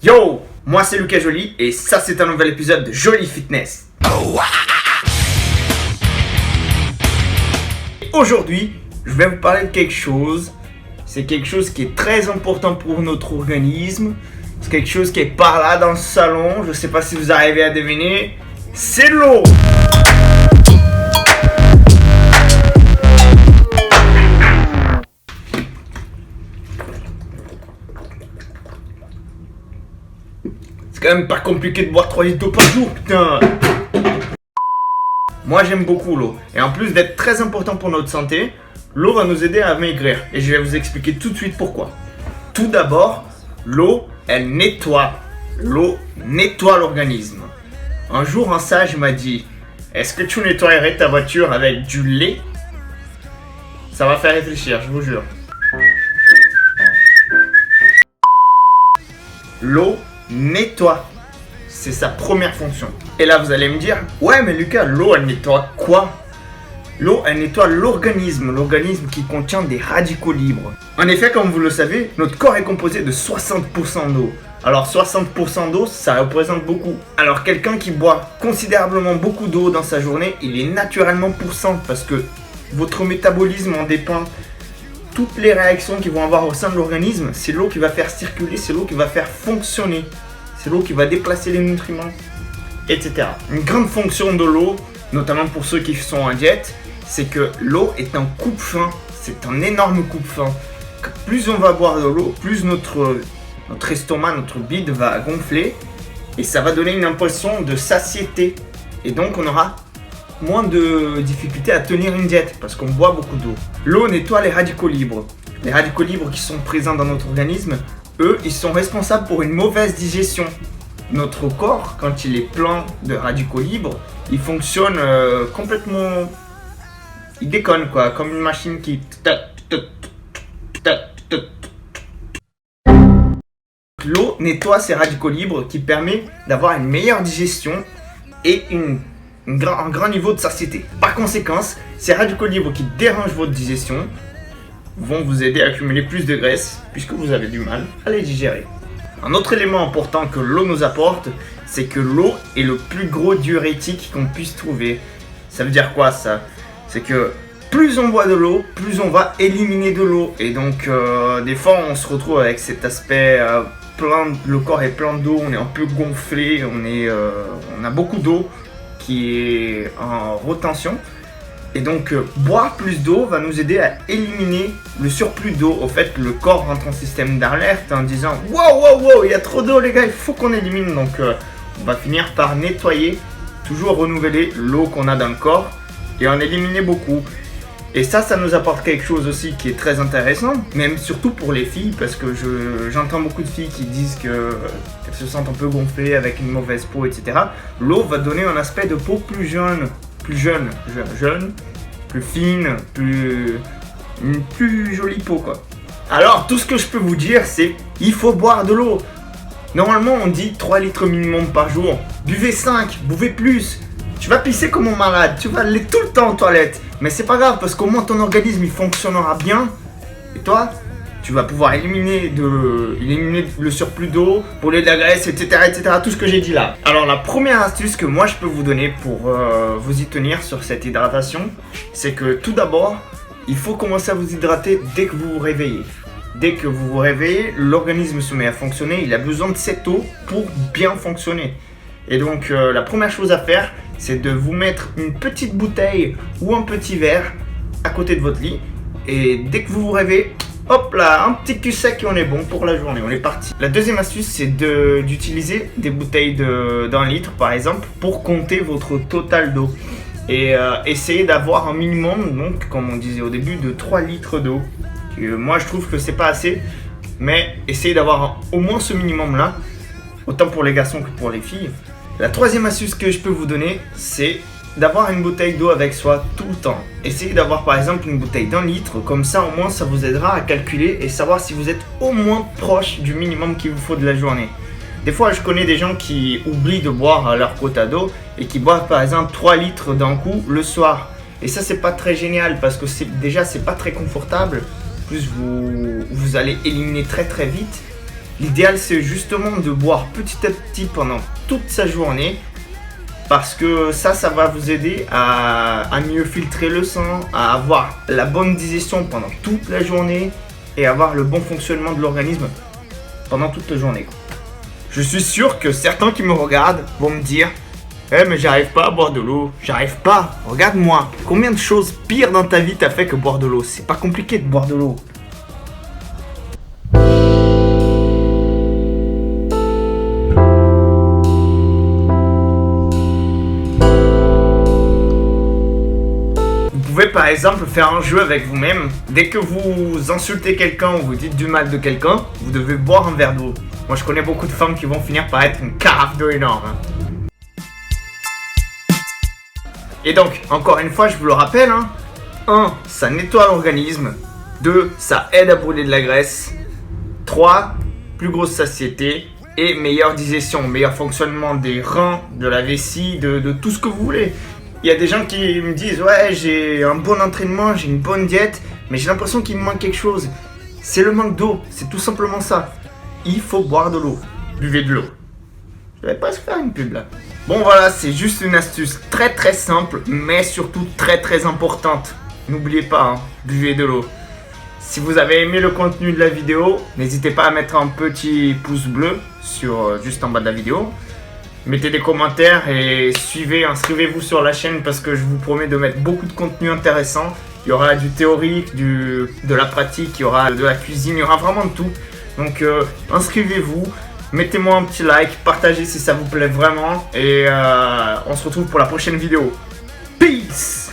Yo, moi c'est Lucas Joly et ça c'est un nouvel épisode de Joly Fitness. Aujourd'hui, je vais vous parler de quelque chose. C'est quelque chose qui est très important pour notre organisme. C'est quelque chose qui est par là dans le salon. Je sais pas si vous arrivez à deviner. C'est l'eau. C'est quand même pas compliqué de boire 3 litres d'eau par jour, putain. Moi j'aime beaucoup l'eau. Et en plus d'être très important pour notre santé, l'eau va nous aider à maigrir. Et je vais vous expliquer tout de suite pourquoi. Tout d'abord, l'eau, elle nettoie. L'eau nettoie l'organisme. Un jour, un sage m'a dit: est-ce que tu nettoierais ta voiture avec du lait? Ça va faire réfléchir, je vous jure. L'eau nettoie. C'est sa première fonction. Et là, vous allez me dire: ouais, mais Lucas, l'eau, elle nettoie quoi? L'eau, elle nettoie l'organisme qui contient des radicaux libres. En effet, comme vous le savez, notre corps est composé de 60% d'eau. Alors 60% d'eau, ça représente beaucoup. Alors quelqu'un qui boit considérablement beaucoup d'eau dans sa journée, il est naturellement pourcent parce que votre métabolisme en dépend. Toutes les réactions qu'ils vont avoir au sein de l'organisme, c'est l'eau qui va faire circuler, c'est l'eau qui va faire fonctionner. C'est l'eau qui va déplacer les nutriments, etc. Une grande fonction de l'eau, notamment pour ceux qui sont en diète, c'est que l'eau est un coupe-faim. C'est un énorme coupe-faim. Plus on va boire de l'eau, plus notre estomac, notre bide va gonfler et ça va donner une impression de satiété. Et donc on aura moins de difficultés à tenir une diète parce qu'on boit beaucoup d'eau. L'eau nettoie les radicaux libres. Les radicaux libres qui sont présents dans notre organisme, eux, ils sont responsables pour une mauvaise digestion. Notre corps, quand il est plein de radicaux libres, il fonctionne complètement... Il déconne quoi, comme une machine qui... L'eau nettoie ces radicaux libres qui permet d'avoir une meilleure digestion et un grand niveau de satiété. Par conséquent, ces radicaux libres qui dérangent votre digestion vont vous aider à accumuler plus de graisse puisque vous avez du mal à les digérer. Un autre élément important que l'eau nous apporte, c'est que l'eau est le plus gros diurétique qu'on puisse trouver. Ça veut dire quoi ça? C'est que plus on boit de l'eau, plus on va éliminer de l'eau. Et donc des fois on se retrouve avec cet aspect le corps est plein d'eau, on est un peu gonflé, on a beaucoup d'eau qui est en retention. Et donc, boire plus d'eau va nous aider à éliminer le surplus d'eau. Au fait, le corps rentre en système d'alerte en disant: wow, il y a trop d'eau les gars, il faut qu'on élimine. Donc, on va finir par nettoyer, toujours renouveler l'eau qu'on a dans le corps et en éliminer beaucoup. Et ça nous apporte quelque chose aussi qui est très intéressant, même surtout pour les filles, parce que j'entends beaucoup de filles qui disent qu'elles se sentent un peu gonflées avec une mauvaise peau, etc. L'eau va donner un aspect de peau plus jeune, plus fine, une plus jolie peau quoi. Alors tout ce que je peux vous dire c'est: il faut boire de l'eau. Normalement on dit 3 litres minimum par jour. Buvez 5, buvez plus. Tu vas pisser comme un malade, tu vas aller tout le temps aux toilettes. Mais c'est pas grave parce qu'au moins ton organisme il fonctionnera bien. Et toi, tu vas pouvoir éliminer le surplus d'eau, brûler de la graisse, etc. Tout ce que j'ai dit là. Alors la première astuce que moi je peux vous donner pour vous y tenir sur cette hydratation, c'est que tout d'abord, il faut commencer à vous hydrater dès que vous vous réveillez. Dès que vous vous réveillez, l'organisme se met à fonctionner, il a besoin de cette eau pour bien fonctionner. Et donc la première chose à faire, c'est de vous mettre une petite bouteille ou un petit verre à côté de votre lit. Et dès que vous vous réveillez, hop là, un petit cul sec et on est bon pour la journée, on est parti. La deuxième astuce, c'est d'utiliser des bouteilles d'1 litre par exemple pour compter votre total d'eau. Et essayer d'avoir un minimum, donc comme on disait au début, de 3 litres d'eau. Moi je trouve que c'est pas assez, mais essayez d'avoir au moins ce minimum là, autant pour les garçons que pour les filles. La troisième astuce que je peux vous donner, c'est d'avoir une bouteille d'eau avec soi tout le temps. Essayez d'avoir par exemple une bouteille d'1 litre, comme ça au moins ça vous aidera à calculer et savoir si vous êtes au moins proche du minimum qu'il vous faut de la journée. Des fois je connais des gens qui oublient de boire leur quota d'eau et qui boivent par exemple 3 litres d'un coup le soir. Et ça c'est pas très génial parce que c'est pas très confortable. En plus vous allez éliminer très vite. L'idéal, c'est justement de boire petit à petit pendant toute sa journée. Parce que ça va vous aider à mieux filtrer le sang, à avoir la bonne digestion pendant toute la journée et avoir le bon fonctionnement de l'organisme pendant toute la journée. Je suis sûr que certains qui me regardent vont me dire « Eh mais j'arrive pas à boire de l'eau, j'arrive pas, regarde-moi, combien de choses pires dans ta vie t'as fait que boire de l'eau? C'est pas compliqué de boire de l'eau. » Vous pouvez par exemple faire un jeu avec vous-même. Dès que vous insultez quelqu'un ou vous dites du mal de quelqu'un, vous devez boire un verre d'eau. Moi je connais beaucoup de femmes qui vont finir par être une carafe d'eau énorme. Et donc, encore une fois, je vous le rappelle, 1. Ça nettoie l'organisme. 2. Ça aide à brûler de la graisse. 3. Plus grosse satiété. Et meilleure digestion, meilleur fonctionnement des reins, de la vessie, de tout ce que vous voulez. Il y a des gens qui me disent « Ouais, j'ai un bon entraînement, j'ai une bonne diète, mais j'ai l'impression qu'il me manque quelque chose. » C'est le manque d'eau, c'est tout simplement ça. Il faut boire de l'eau. Buvez de l'eau. Je vais pas se faire une pub là. Bon voilà, c'est juste une astuce très très simple, mais surtout très très importante. N'oubliez pas, buvez de l'eau. Si vous avez aimé le contenu de la vidéo, n'hésitez pas à mettre un petit pouce bleu juste en bas de la vidéo. Mettez des commentaires et inscrivez-vous sur la chaîne parce que je vous promets de mettre beaucoup de contenu intéressant. Il y aura du théorique, de la pratique, il y aura de la cuisine, il y aura vraiment de tout. Donc inscrivez-vous, mettez-moi un petit like, partagez si ça vous plaît vraiment et on se retrouve pour la prochaine vidéo. Peace!